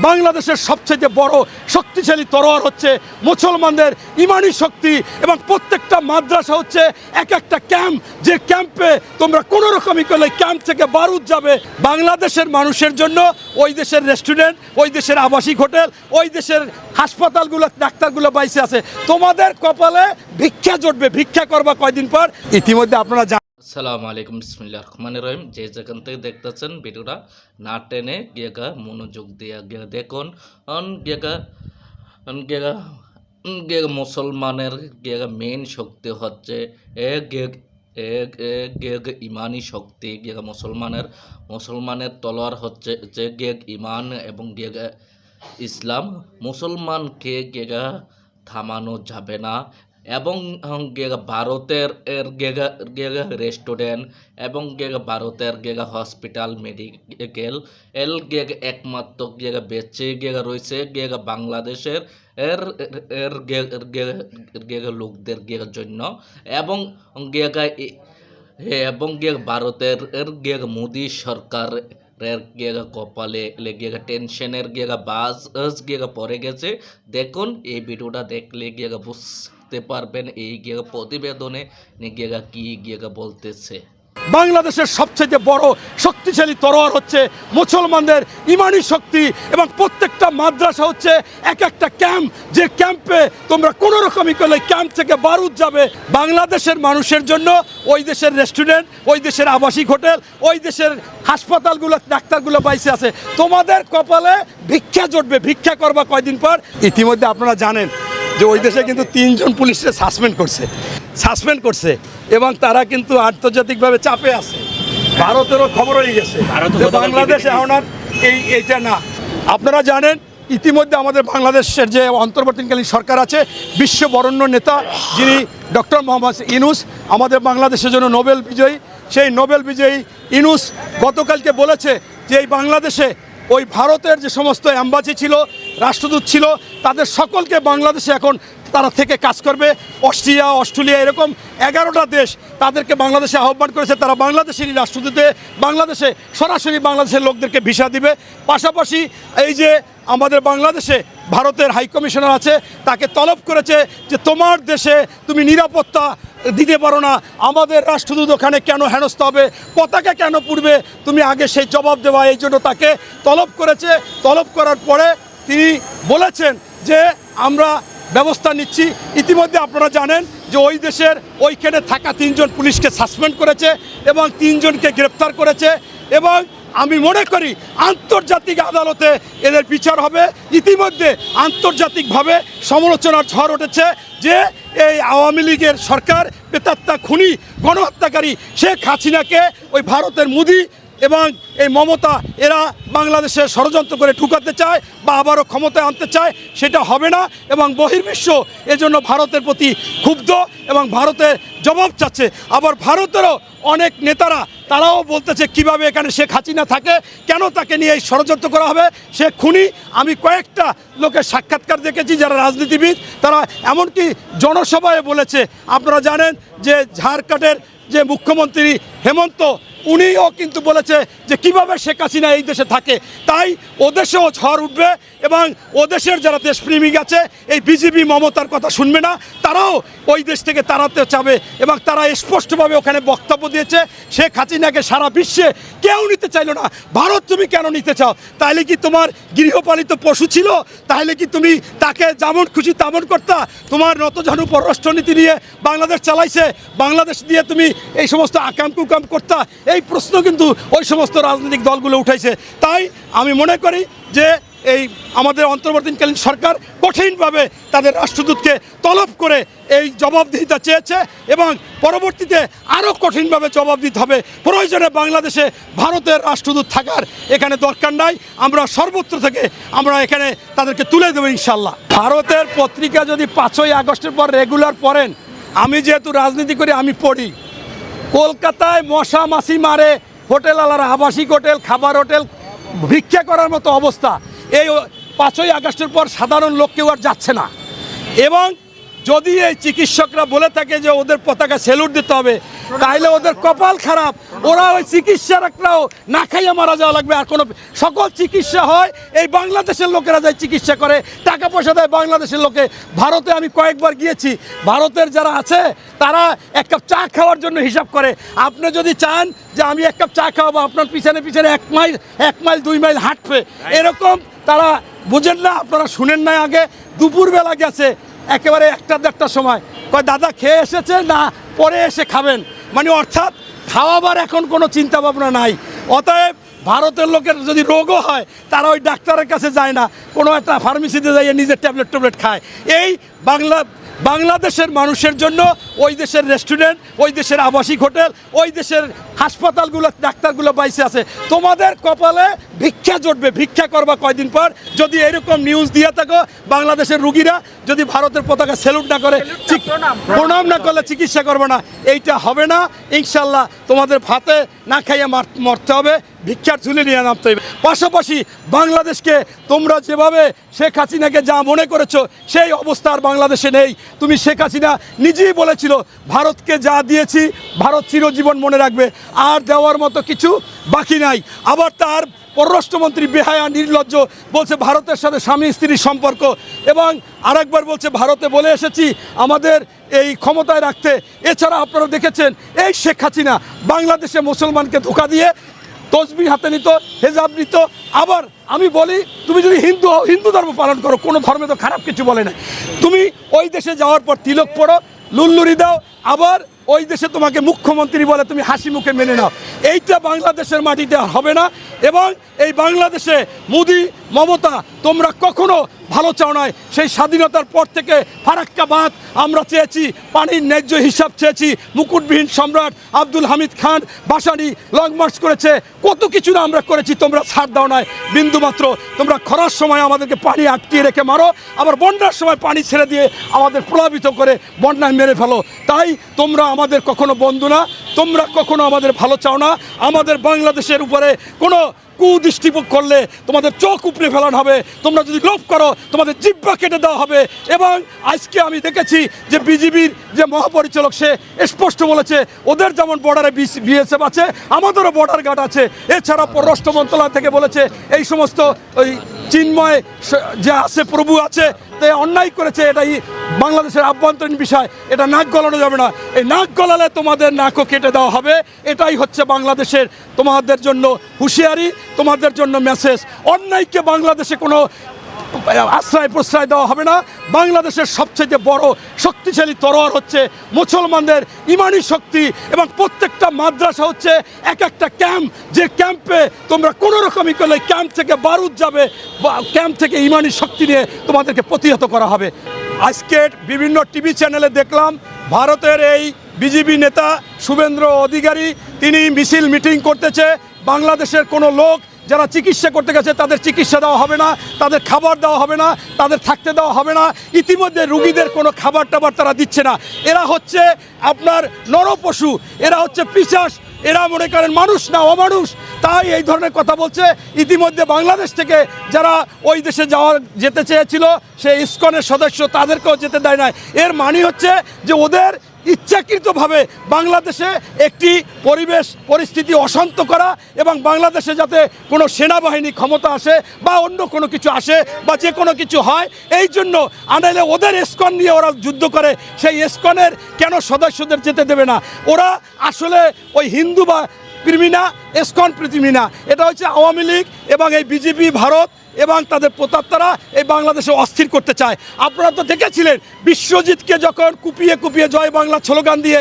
বাংলাদেশের সবচেয়ে বড় শক্তিশালী তরোয়ার হচ্ছে মুসলমানদের ইমানি শক্তি, এবং প্রত্যেকটা মাদ্রাসা হচ্ছে এক একটা ক্যাম্প, যে ক্যাম্পে তোমরা কোনো রকমই করলে ক্যাম্প থেকে বারুদ যাবে। বাংলাদেশের মানুষের জন্য ওই দেশের রেস্টুরেন্ট, ওই দেশের আবাসিক হোটেল, ওই দেশের হাসপাতালগুলো, ডাক্তারগুলো বাইসে আছে। তোমাদের কপালে ভিক্ষা জুটবে, ভিক্ষা করবা কয়দিন পর। ইতিমধ্যে আপনারা আসসালামু আলাইকুম, বিসমিল্লাহির রহমানির রহিম। যে যেখান থেকে দেখতেছেন ভিডিওটা না টেনে গিয়েগা মনোযোগ দিয়ে গিয়ে দেখুন। গিয়েগা মুসলমানের গিয়েগা মেন শক্তি হচ্ছে ইমানি শক্তি। গিয়েগা মুসলমানের তলোয়ার হচ্ছে যে গিয়েগ ইমান এবং গিয়েগা ইসলাম। মুসলমানকে গিয়েগা থামানো যাবে না। এবং ভারতের রেস্টুরেন্ট এবং ভারতের হসপিটাল, মেডিকেল একমাত্র বেঁচে রয়েছে বাংলাদেশের লোকদের জন্য। এবং ভারতের মোদি সরকার কপালে টেনশনের বাস পড়ে গেছে। দেখুন, এই ভিডিওটা দেখলে বুঝতে পারবেন এই প্রতিবেদনে কি বলতেছে। বাংলাদেশের সবচেয়ে বড় শক্তিশালী তরোয়ার হচ্ছে মুসলমানদের ইমানি শক্তি, এবং প্রত্যেকটা মাদ্রাসা হচ্ছে এক একটা ক্যাম্প, যে ক্যাম্পে তোমরা কোনো রকমই করলে ক্যাম্প থেকে বারুদ যাবে। বাংলাদেশের মানুষের জন্য ওই দেশের রেস্টুরেন্ট, ওই দেশের আবাসিক হোটেল, ওই দেশের হাসপাতালগুলো, ডাক্তারগুলো বাইসে আছে। তোমাদের কপালে ভিক্ষা জুটবে, ভিক্ষা করবা কয়দিন পর। ইতিমধ্যে আপনারা জানেন যে ওই দেশে কিন্তু 3 জন পুলিশকে সাসপেন্ড করছে এবং তারা কিন্তু আন্তর্জাতিকভাবে চাপে আছে। ভারতেরও খবর হয়ে গেছে, বাংলাদেশে এখন আর এইটা না। আপনারা জানেন ইতিমধ্যে আমাদের বাংলাদেশের যে অন্তর্বর্তীকালীন সরকার আছে, বিশ্ব বরেণ্য নেতা যিনি ডক্টর মোহাম্মদ ইউনূস, আমাদের বাংলাদেশের জন্য নোবেল বিজয়ী, সেই নোবেল বিজয়ী ইউনূস গতকালকে বলেছে যে এই বাংলাদেশে ওই ভারতের যে সমস্ত অ্যাম্বাসি ছিল, রাষ্ট্রদূত ছিল, তাদের সকলকে বাংলাদেশে এখন তারা থেকে কাজ করবে। অস্ট্রেলিয়া এরকম 11টা দেশ তাদেরকে বাংলাদেশে আহ্বান করেছে। তারা বাংলাদেশেরই রাষ্ট্রদূতে বাংলাদেশে সরাসরি বাংলাদেশের লোকদেরকে ভিসা দিবে। পাশাপাশি এই যে আমাদের বাংলাদেশে ভারতের হাইকমিশনার আছে, তাকে তলব করেছে যে তোমার দেশে তুমি নিরাপত্তা দিতে পারো না, আমাদের রাষ্ট্রদূত ওখানে কেন হেনস্থা হবে, পতাকা কেন পুড়বে, তুমি আগে সেই জবাব দেওয়া। এই জন্য তাকে তলব করেছে। তলব করার পরে তিনি বলেছেন যে আমরা ব্যবস্থা নিচ্ছি। ইতিমধ্যে আপনারা জানেন যে ওই দেশের ওইখানে থাকা 3 জন পুলিশকে সাসপেন্ড করেছে এবং 3 জনকে গ্রেপ্তার করেছে, এবং আমি মনে করি আন্তর্জাতিক আদালতে এদের বিচার হবে। ইতিমধ্যে আন্তর্জাতিকভাবে সমালোচনার ঝড় উঠেছে যে এই আওয়ামী লীগের সরকার, প্রেতাত্মা, খুনি, গণহত্যাকারী শেখ হাসিনাকে ওই ভারতের মোদি এবং এই মমতা এরা বাংলাদেশে ষড়যন্ত্র করে ঢুকাতে চায় বা আবারও ক্ষমতায় আনতে চায়। সেটা হবে না, এবং বহির্বিশ্ব এজন্য ভারতের প্রতি ক্ষুব্ধ এবং ভারতের জবাব চাচ্ছে। আবার ভারতেরও অনেক নেতারা তারাও বলতেছে কিভাবে এখানে শেখ হাসিনা থাকে, কেন তাকে নিয়ে এই ষড়যন্ত্র করা হবে, সে খুনি। আমি কয়েকটা লোকের সাক্ষাৎকার দেখেছি যারা রাজনীতিবিদ, তারা এমনকি জনসভায় বলেছে। আপনারা জানেন যে ঝাড়খণ্ডের যে মুখ্যমন্ত্রী হেমন্ত, উনিও কিন্তু বলেছে যে কিভাবে শেখ হাসিনা এই দেশে থাকে। তাই ওদেশেও ঝড় উঠবে, এবং ওদেশের যারা দেশপ্রেমিক আছে, এই বিজেপি মমতার কথা শুনবে না, তারাও ওই দেশ থেকে তাড়াতে চাবে। এবং তারা স্পষ্টভাবে ওখানে বক্তব্য দিয়েছে শেখ হাসিনাকে সারা বিশ্বে কেউ নিতে চাইল না, ভারত তুমি কেন নিতে চাও? তাহলে কি তোমার গৃহপালিত পশু ছিল? তাহলে কি তুমি তাকে যেমন খুশি তেমন করতা? তোমার নতজানু পররাষ্ট্রনীতি নিয়ে বাংলাদেশ চালাইছে, বাংলাদেশ দিয়ে তুমি এই সমস্ত আকাম কুকাম করতা? এই প্রশ্ন কিন্তু ওই সমস্ত রাজনৈতিক দলগুলো উঠাইছে। তাই আমি মনে করি যে এই আমাদের অন্তর্বর্তীকালীন সরকার কঠিনভাবে তাদের রাষ্ট্রদূতকে তলব করে এই জবাবদিহিতা চেয়েছে, এবং পরবর্তীতে আরও কঠিনভাবে জবাব দিতে হবে। প্রয়োজনে বাংলাদেশে ভারতের রাষ্ট্রদূত থাকার এখানে দরকার নাই, আমরা সর্বত্র থেকে আমরা এখানে তাদেরকে তুলে দেবো ইনশাল্লাহ। ভারতের পত্রিকা যদি 5ই আগস্টের পর রেগুলার পড়েন, আমি যেহেতু রাজনীতি করি আমি পড়ি, কলকাতায় মশা মাছি মারে হোটেলওয়ালারা, আবাসিক হোটেল, খাবার হোটেল, ভিক্ষা করার মতো অবস্থা। এই 5ই আগস্টের পর সাধারণ লোক কেউ আর যাচ্ছে না, এবং যদি এই চিকিৎসকরা বলে থাকে যে ওদের পতাকা স্যালুট দিতে হবে, তাইলে ওদের কপাল খারাপ। ওরা ওই চিকিৎসকরাও না খাইয়া মারা যাওয়া লাগবে। আর কোনো সকল চিকিৎসা হয় এই বাংলাদেশের লোকেরা যায় চিকিৎসা করে, টাকা পয়সা দেয় বাংলাদেশের লোকে। ভারতে আমি কয়েকবার গিয়েছি, ভারতের যারা আছে তারা এক কাপ চা খাওয়ার জন্য হিসাব করে। আপনি যদি চান যে আমি এক কাপ চা খাওয়াবো, আপনার পিছনে পিছনে 1 মাইল 2 মাইল হাঁটবে, এরকম তারা বুঝেন না। আপনারা শুনেন না, আগে দুপুরবেলা গেছে একেবারে 1-1:30টার সময়, কয় দাদা খেয়ে এসেছে না পরে এসে খাবেন, মানে অর্থাৎ খাওয়াবার এখন কোনো চিন্তা ভাবনা নাই। অতএব ভারতের লোকের যদি রোগও হয় তারা ওই ডাক্তারের কাছে যায় না, কোনো একটা ফার্মেসিতে যাইয়ে নিজের ট্যাবলেট খায়। এই বাংলাদেশের মানুষের জন্য ওই দেশের রেস্টুরেন্ট, ওই দেশের আবাসিক হোটেল, ওই দেশের হাসপাতালগুলো, ডাক্তারগুলো বাইসে আছে। তোমাদের কপালে ভিক্ষা জুটবে, ভিক্ষা করবা কয়দিন পর যদি এরকম নিউজ দিয়ে থাকো। বাংলাদেশের রুগীরা যদি ভারতের পতাকা স্যালুট না করে, প্রণাম না করলে চিকিৎসা করবে না, এইটা হবে না ইনশাল্লাহ। তোমাদের ভাতে না খাইয়ে মরতে হবে, ভিক্ষার ঝুলে নিয়ে নামতে হবে। পাশাপাশি বাংলাদেশকে তোমরা যেভাবে শেখ হাসিনাকে যা মনে করেছো সেই অবস্থা আর বাংলাদেশে নেই। তুমি শেখ হাসিনা নিজেই বলেছিল ভারতকে যা দিয়েছি ভারত চিরজীবন মনে রাখবে, আর দেওয়ার মতো কিছু বাকি নাই। আবার তার পররাষ্ট্রমন্ত্রী বেহায়া নির্লজ্জ বলছে ভারতের সাথে স্বামী স্ত্রীর সম্পর্ক, এবং আরেকবার বলছে ভারতে বলে এসেছি আমাদের এই ক্ষমতায় রাখতে। এছাড়া আপনারা দেখেছেন এই শেখ হাসিনা বাংলাদেশে মুসলমানকে ধোঁকা দিয়ে তসবিহ হাতে নিত, হেজাব নিত। আবার আমি বলি, তুমি যদি হিন্দু হও, হিন্দু ধর্ম পালন করো, কোনো ধর্মে তো খারাপ কিছু বলে না। তুমি ওই দেশে যাওয়ার পর তিলক পড়ো, লুল্লুরি দাও, আবার ওই দেশে তোমাকে মুখ্যমন্ত্রী বলে তুমি হাসি মুখে মেনে নাও। এইটা বাংলাদেশের মাটিতে হবে না। এবং এই বাংলাদেশে মোদি, মমতা, তোমরা কখনো ভালো চাও নাই। সেই স্বাধীনতার পর থেকে ফারাক্কা বাঁধ আমরা চেয়েছি, পানির ন্যায্য হিসাব চেয়েছি, মুকুটবিহীন সম্রাট আব্দুল হামিদ খান বাসানি লং মার্চ করেছে, কত কিছু না আমরা করেছি, তোমরা ছাড় দাও নাই বিন্দুমাত্র। তোমরা খরার সময় আমাদেরকে পানি আটকিয়ে রেখে মারো, আবার বন্যার সময় পানি ছেড়ে দিয়ে আমাদের প্লাবিত করে বন্যায় মেরে ফেলো। তাই তোমরা আমাদের কখনো বন্ধু না, তোমরা কখনো আমাদের ভালো চাও না। আমাদের বাংলাদেশের উপরে কোনো কুদৃষ্টি করলে তোমাদের চোখ উপড়ে ফেলানো হবে, তোমরা যদি লোভ করো তোমাদের জিহ্বা কেটে দেওয়া হবে। এবং আজকে আমি দেখেছি যে বিজিবির যে মহাপরিচালক সে স্পষ্ট বলেছে ওদের যেমন বর্ডারে বিএসএফ আছে, আমাদেরও বর্ডার গার্ড আছে। এছাড়া পররাষ্ট্র মন্ত্রণালয় থেকে বলেছে এই সমস্ত ওই চিন্ময় যে আছে, প্রভু আছে, তাই অন্যায় করেছে, এটাই বাংলাদেশের আভ্যন্তরীণ বিষয়, এটা নাক গলানো যাবে না। এই নাক গলালে তোমাদের নাকও কেটে দেওয়া হবে। এটাই হচ্ছে বাংলাদেশের তোমাদের জন্য হুঁশিয়ারি, তোমাদের জন্য মেসেজ। অন্যায়কে বাংলাদেশে কোনো আশ্রয় প্রশ্রয় দেওয়া হবে না। বাংলাদেশের সবচেয়ে বড় শক্তিশালী তরোয়ার হচ্ছে মুসলমানদের ইমানি শক্তি, এবং প্রত্যেকটা মাদ্রাসা হচ্ছে এক একটা ক্যাম্প, যে ক্যাম্পে তোমরা কোনো রকমই করলে ক্যাম্প থেকে বারুদ যাবে, ক্যাম্প থেকে ইমানি শক্তি নিয়ে তোমাদেরকে প্রতিহত করা হবে। আজকে বিভিন্ন টিভি চ্যানেলে দেখলাম ভারতের এই বিজেপি নেতা শুভেন্দ্র অধিকারী তিনি মিছিল মিটিং করতেছে। বাংলাদেশের কোনো লোক যারা চিকিৎসা করতে গেছে তাদের চিকিৎসা দেওয়া হবে না, তাদের খাবার দেওয়া হবে না, তাদের থাকতে দেওয়া হবে না। ইতিমধ্যে রুগীদের কোনো খাবার টাবার তারা দিচ্ছে না। এরা হচ্ছে আপনার নরপশু, এরা হচ্ছে পিশাচ, এরা মনে করেন মানুষ না অমানুষ, তাই এই ধরনের কথা বলছে। ইতিমধ্যে বাংলাদেশ থেকে যারা ওই দেশে যেতে চেয়েছিল সেই ইসকনের সদস্য তাদেরকেও যেতে দেয় না। এর মানে হচ্ছে যে ওদের ইচ্ছাকৃতভাবে বাংলাদেশে একটি পরিস্থিতি অশান্ত করা, এবং বাংলাদেশে যাতে কোনো সেনাবাহিনী ক্ষমতা আসে বা অন্য কোনো কিছু আসে বা যে কোনো কিছু হয়, এই জন্য আনাইলে ওদের ইসকন নিয়ে ওরা যুদ্ধ করে। সেই ইসকনের কেন সদস্যদের যেতে দেবে না? ওরা আসলে ওই হিন্দু বা পৃথিবী না, ইসকন পৃথিবী না, এটা হচ্ছে আওয়ামী লীগ এবং এই বিজেপি ভারত এবং তাদের প্রতাপ্তারা এই বাংলাদেশে অস্থির করতে চায়। আপনারা তো দেখেছিলেন বিশ্বজিৎকে যখন কুপিয়ে কুপিয়ে জয় বাংলা স্লোগান দিয়ে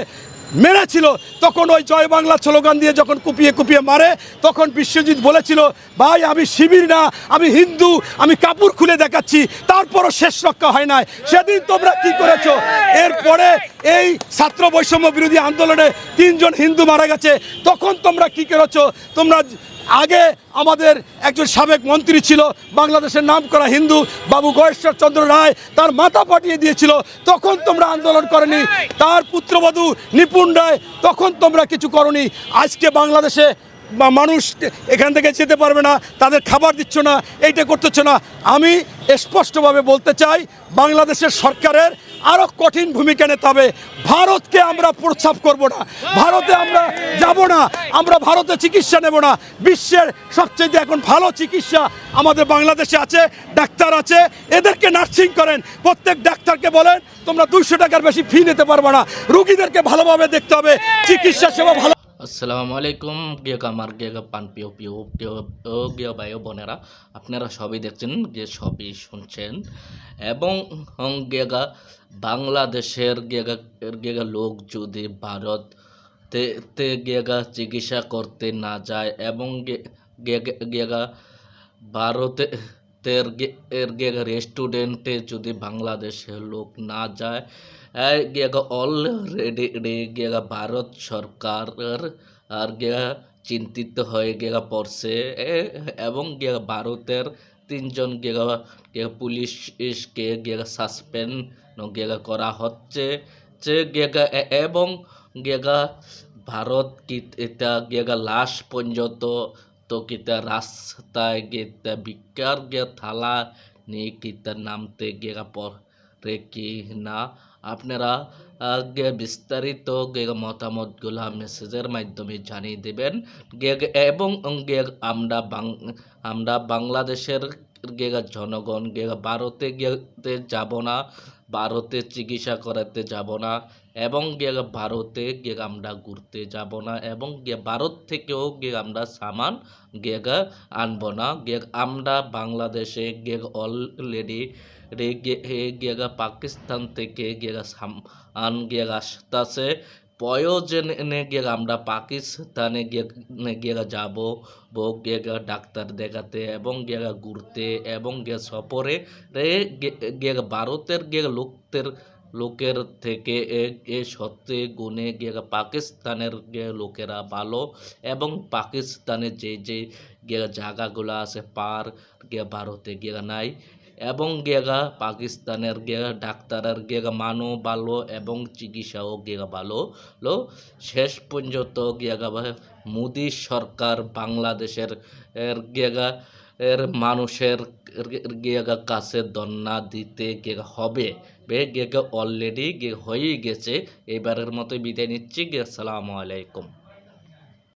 মেরেছিল, তখন ওই জয় বাংলা স্লোগান দিয়ে যখন কুপিয়ে কুপিয়ে মারে, তখন বিশ্বজিৎ বলেছিল ভাই আমি শিবির না, আমি হিন্দু, আমি কাপড় খুলে দেখাচ্ছি, তারপরও শেষ রক্ষা হয় নাই। সেদিন তোমরা কি করেছো? এরপরে এই ছাত্র বৈষম্য বিরোধী আন্দোলনে 3 জন হিন্দু মারা গেছে, তখন তোমরা কি করেছো? তোমরা আগে আমাদের একজন সাবেক মন্ত্রী ছিল বাংলাদেশের নামকরা হিন্দু বাবু গয়েশ্বর চন্দ্র রায়, তার মাথা পাঠিয়ে দিয়েছিল, তখন তোমরা আন্দোলন করনি। তার পুত্রবধূ নিপুণ রায়, তখন তোমরা কিছু করনি। আজকে বাংলাদেশে মানুষ এখান থেকে যেতে পারবে না, তাদের খাবার দিচ্ছ না, এইটা করতেছ না। আমি স্পষ্টভাবে বলতে চাই বাংলাদেশের সরকারের আরো কঠিন ভূমিকা নিতে হবে। ভারতকে আমরা প্রস্তাব করব না, ভারতে আমরা যাব না, আমরা ভারতে চিকিৎসা নেব না। বিশ্বের সবচেয়ে এখন ভালো চিকিৎসা আমাদের বাংলাদেশে আছে, ডাক্তার আছে, এদেরকে নার্সিং করেন। প্রত্যেক ডাক্তারকে বলেন তোমরা 200 টাকার বেশি ফি নিতে পারবে না, রুগীদেরকে ভালোভাবে দেখতে হবে, চিকিৎসা সেবা ভালো। আসসালামু আলাইকুম আমার পান পিও পিও কেউ ভাই বোনেরা, আপনারা সবই দেখছেন, সবই শুনছেন। এবং বাংলাদেশের লোক যদি ভারত তে চিকিৎসা করতে না যায় এবং ভারতের রেস্টুরেন্টে যদি বাংলাদেশের লোক না যায়, অলরেডি ভারত সরকার আর চিন্তিত হয়ে পড়ছে। এবং ভারতের 3 জন পুলিশকে সাসপেন্ড করা হচ্ছে। এবং ভারত কিতা লাশ পর্যন্ত তো কিতা রাস্তায় ভিক্ষার থালা নিয়ে কিতা নামতে পরে কি না। আপনারা বিস্তারিত মতামতগুলো মেসেজের মাধ্যমে জানিয়ে দেবেন। এবং আমরা বাংলাদেশের জনগণ ভারতে যাব না, ভারতে চিকিৎসা করাতে যাব না, এবং ভারতে আমরা ঘুরতে যাব না, এবং ভারত থেকেও আমরা সামান আনবো না। আমরা বাংলাদেশে অলরেডি পাকিস্তান থেকে সামান আসতেছে। প্রয়োজনে আমরা পাকিস্তানে যাব ডাক্তার দেখাতে এবং ঘুরতে, এবং সফরে ভারতের লোকের থেকে সত্যি গুণে পাকিস্তানের লোকেরা ভালো। এবং পাকিস্তানে যে জায়গাগুলো আছে পার ভারতে নাই। এবং পাকিস্তানের ডাক্তারের মানও ভালো এবং চিকিৎসাও ভালো। শেষ পর্যন্ত মোদী সরকার বাংলাদেশের মানুষের কাছে ধন্যবাদ দিতে হবে। অলরেডি হয়ে গেছে। এবারের মতো বিদায় নিচ্ছি। আসসালামু আলাইকুম।